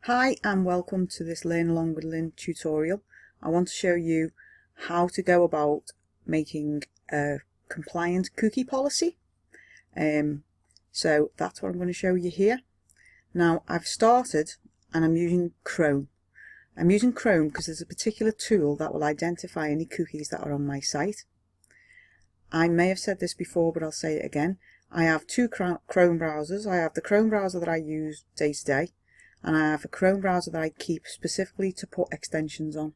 Hi and welcome to this Learn Along with Lynn tutorial. I want to show you how to go about making a compliant cookie policy. So that's what I'm going to show you here. Now I've started and I'm using Chrome. I'm using Chrome because there's a particular tool that will identify any cookies that are on my site. I may have said this before, but I'll say it again. I have two Chrome browsers. I have the Chrome browser that I use day to day, and I have a Chrome browser that I keep specifically to put extensions on.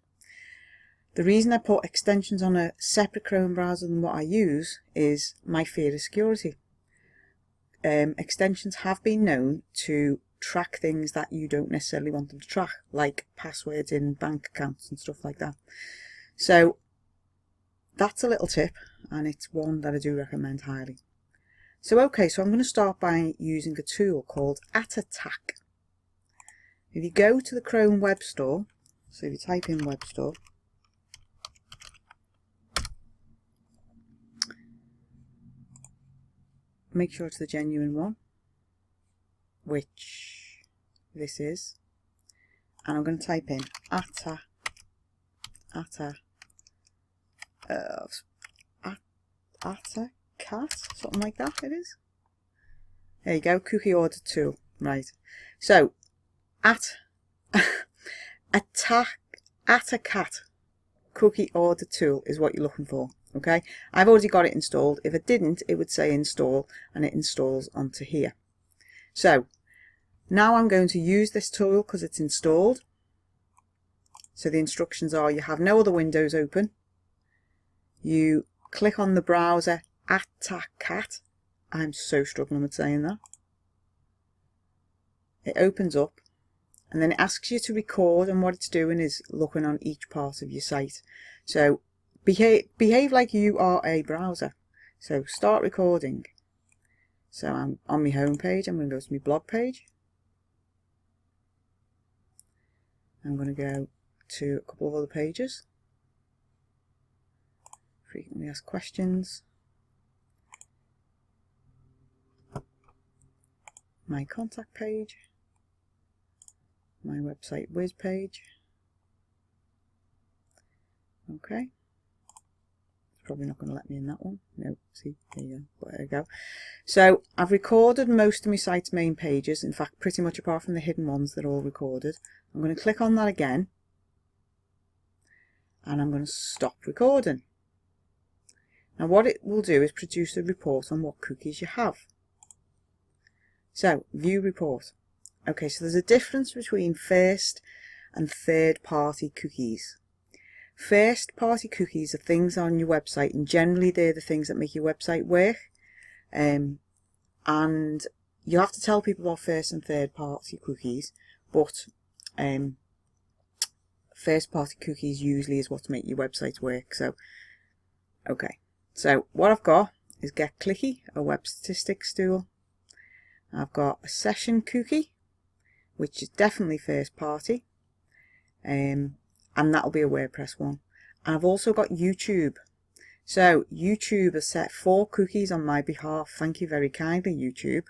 The reason I put extensions on a separate Chrome browser than what I use is my fear of security. Extensions have been known to track things that you don't necessarily want them to track, like passwords in bank accounts and stuff like that. So that's a little tip, and it's one that I do recommend highly. So I'm going to start by using a tool called @attack. If you go to the Chrome Web Store, so if you type in Web Store, make sure it's the genuine one, which this is, and I'm going to type in @cat, something like that it is. There you go, cookie order tool, right. So @attack cookie order tool is what you're looking for. Okay, I've already got it installed. If it didn't, it would say install, and it installs onto here. So now I'm going to use this tool because it's installed. So the instructions are: you have no other windows open, you click on the browser @cat. I'm so struggling with saying that. It opens up, and then it asks you to record, and what it's doing is looking on each part of your site. So behave like you are a browser. So start recording. So I'm on my home page. I'm going to go to my blog page. I'm going to go to a couple of other pages. Frequently asked questions. My contact page. My website whiz page. Okay. It's probably not going to let me in that one. No, see, there you go. But there you go. So I've recorded most of my site's main pages. In fact, pretty much apart from the hidden ones, they're all recorded. I'm going to click on that again. And I'm going to stop recording. Now what it will do is produce a report on what cookies you have. So, view report. Okay, so there's a difference between first and third party cookies. First party cookies are things on your website, and generally they're the things that make your website work. And you have to tell people about first and third party cookies, but first party cookies usually is what make your website work. So, okay. So what I've got is Get Clicky, a web statistics tool. I've got a session cookie, which is definitely first party, and that'll be a WordPress one. And I've also got YouTube. So YouTube has set 4 cookies on my behalf. Thank you very kindly, YouTube.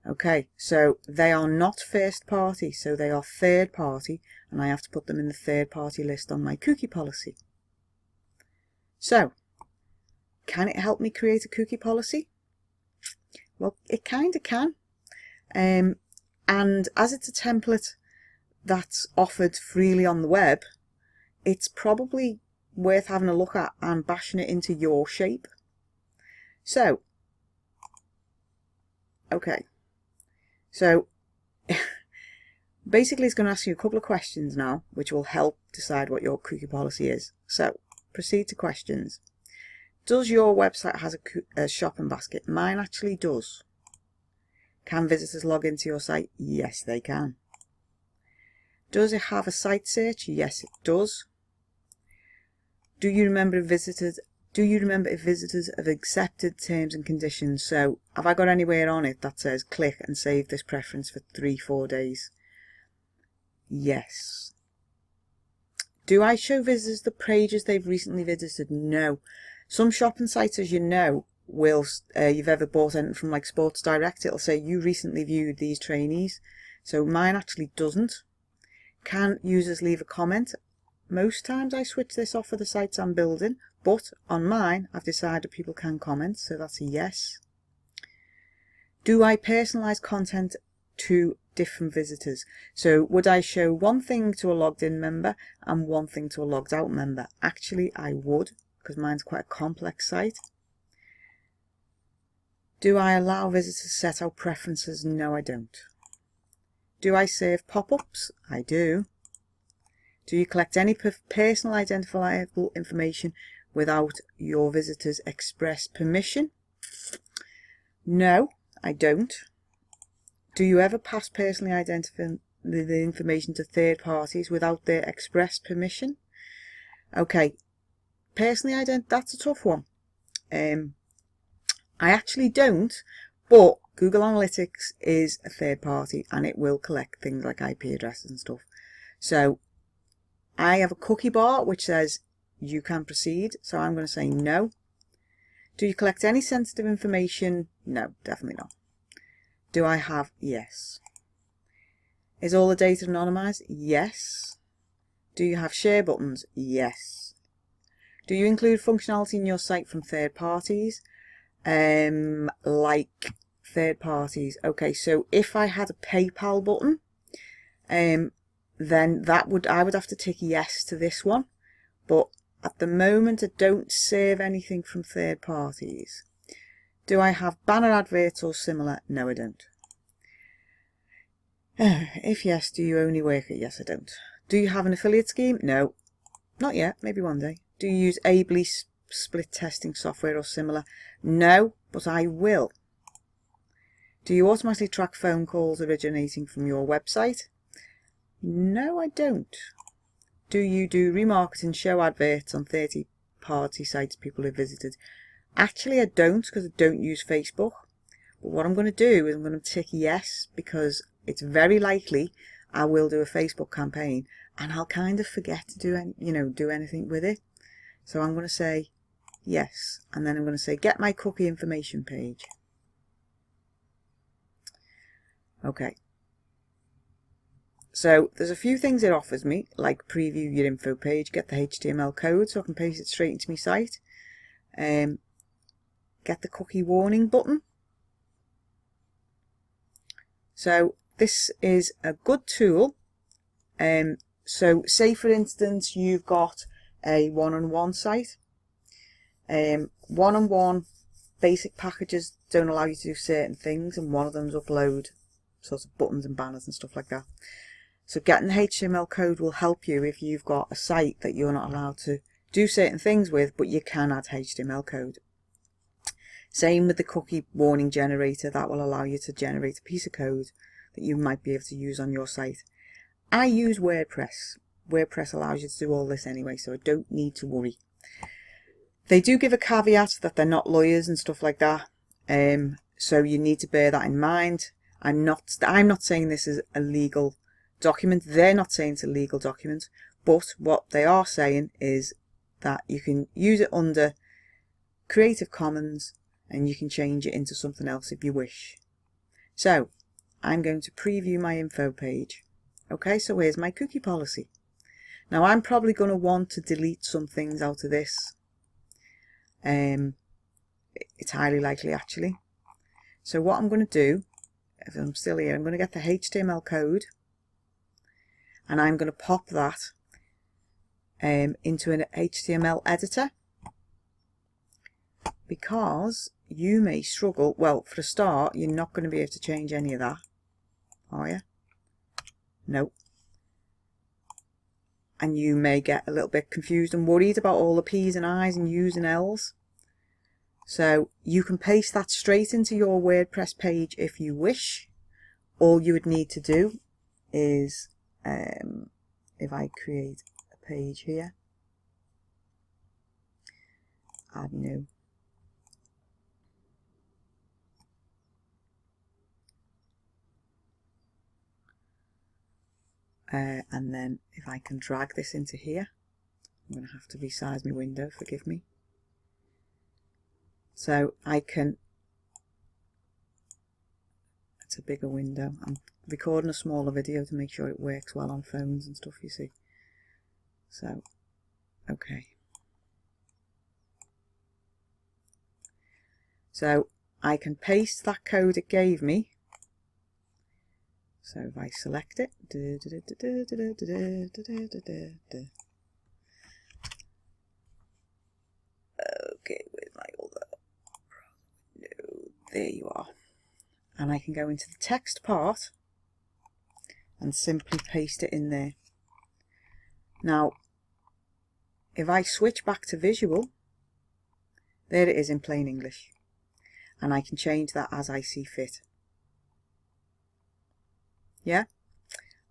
Okay, so they are not first party, so they are third party, and I have to put them in the third party list on my cookie policy. So, can it help me create a cookie policy? Well, it kind of can. And as it's a template that's offered freely on the web, it's probably worth having a look at and bashing it into your shape. So, okay. So, basically it's going to ask you a couple of questions now, which will help decide what your cookie policy is. So, proceed to questions. Does your website have a shopping basket? Mine actually does. Can visitors log into your site? Yes, they can. Does it have a site search? Yes, it does. Do you remember if visitors have accepted terms and conditions? So, have I got anywhere on it that says click and save this preference for 3-4 days? Yes. Do I show visitors the pages they've recently visited? No. Some shopping sites, as you know, will you've ever bought anything from like Sports Direct, it'll say you recently viewed these trainees. So mine actually doesn't. can users leave a comment? Most times I switch this off for the sites I'm building, but on mine I've decided people can comment, so that's a yes. Do I personalize content to different visitors? So would I show one thing to a logged in member and one thing to a logged out member? Actually I would, because mine's quite a complex site. Do I allow visitors to set out preferences? No, I don't. Do I save pop-ups? I do. Do you collect any personal identifiable information without your visitors' express permission? No, I don't. Do you ever pass personally identifiable the information to third parties without their express permission? Okay, personally that's a tough one. I actually don't, but Google Analytics is a third party and it will collect things like IP addresses and stuff. So I have a cookie bar which says you can proceed, so I'm going to say no. Do you collect any sensitive information? No, definitely not. Do I have? Yes. Is all the data anonymized? Yes. Do you have share buttons? Yes. Do you include functionality in your site from third parties? Like third parties. Okay, so if I had a PayPal button, then I would have to tick yes to this one. But at the moment I don't save anything from third parties. Do I have banner adverts or similar? No, I don't. If yes, do you only work at? Yes, I don't. Do you have an affiliate scheme? No, not yet, maybe one day. Do you use A/B split testing software or similar? No, but I will. Do you automatically track phone calls originating from your website? No, I don't. Do you do remarketing, show adverts on 30-party sites people have visited? Actually, I don't, because I don't use Facebook. But what I'm going to do is I'm going to tick yes, because it's very likely I will do a Facebook campaign and I'll kind of forget to do anything with it. So I'm going to say yes, and then I'm going to say get my cookie information page. Okay. So there's a few things it offers me, like preview your info page, get the HTML code so I can paste it straight into my site, get the cookie warning button. So this is a good tool. So say for instance you've got a one-on-one site. One-on-one basic packages don't allow you to do certain things, and one of them is upload sort of buttons and banners and stuff like that. So getting the HTML code will help you if you've got a site that you're not allowed to do certain things with, but you can add HTML code. Same with the cookie warning generator, that will allow you to generate a piece of code that you might be able to use on your site. I use WordPress. WordPress allows you to do all this anyway, so I don't need to worry. They do give a caveat that they're not lawyers and stuff like that, so you need to bear that in mind. I'm not saying this is a legal document. They're not saying it's a legal document, but what they are saying is that you can use it under Creative Commons and you can change it into something else if you wish. So I'm going to preview my info page. Okay, so here's my cookie policy. Now I'm probably going to want to delete some things out of this. It's highly likely actually. So what I'm going to do, if I'm still here, I'm going to get the HTML code and I'm going to pop that into an HTML editor, because you may struggle. Well, for a start, you're not going to be able to change any of that, are you? No. And you may get a little bit confused and worried about all the P's and I's and U's and L's. So you can paste that straight into your WordPress page if you wish. All you would need to do is, if I create a page here, add new. And then if I can drag this into here, I'm going to have to resize my window, forgive me. So I can, it's a bigger window, I'm recording a smaller video to make sure it works well on phones and stuff, you see. So, okay. So I can paste that code it gave me. So if I select it, okay, where's my other? No, there you are. And I can go into the text part and simply paste it in there. Now, if I switch back to visual, there it is in plain English. And I can change that as I see fit. Yeah?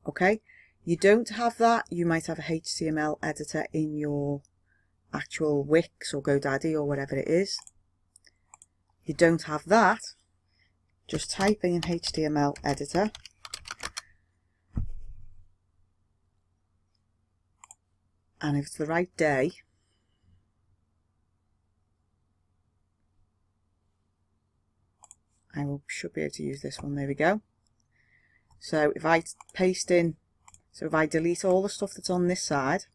Okay. You don't have that. You might have a HTML editor in your actual Wix or GoDaddy or whatever it is. You don't have that. Just type in HTML editor. And if it's the right day, should be able to use this one. There we go. So if I paste in, so if I delete all the stuff that's on this side,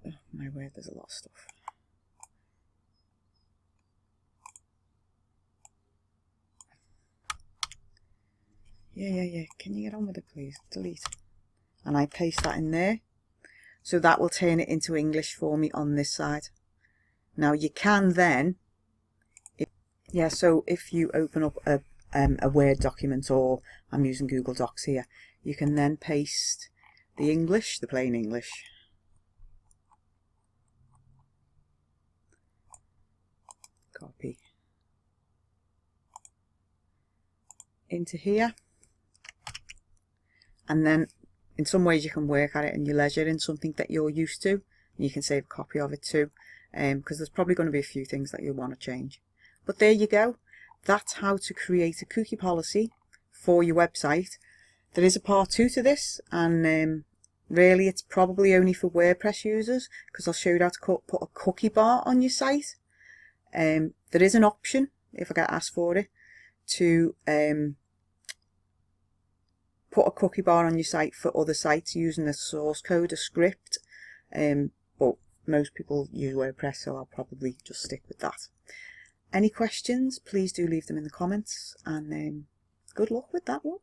oh my word, there's a lot of stuff. Yeah. Can you get on with it, please? Delete. And I paste that in there. So that will turn it into English for me on this side. Now you can then, so if you open up a Word document, or I'm using Google Docs here, you can then paste the English, the plain English. Copy. Into here. And then in some ways you can work at it in your leisure in something that you're used to. You can save a copy of it too, because there's probably going to be a few things that you'll want to change. But there you go. That's how to create a cookie policy for your website. There is a part 2 to this, and really it's probably only for WordPress users, because I'll show you how to put a cookie bar on your site. There is an option, if I get asked for it, to put a cookie bar on your site for other sites using a source code, a script, but most people use WordPress, so I'll probably just stick with that. Any questions, please do leave them in the comments, and good luck with that one.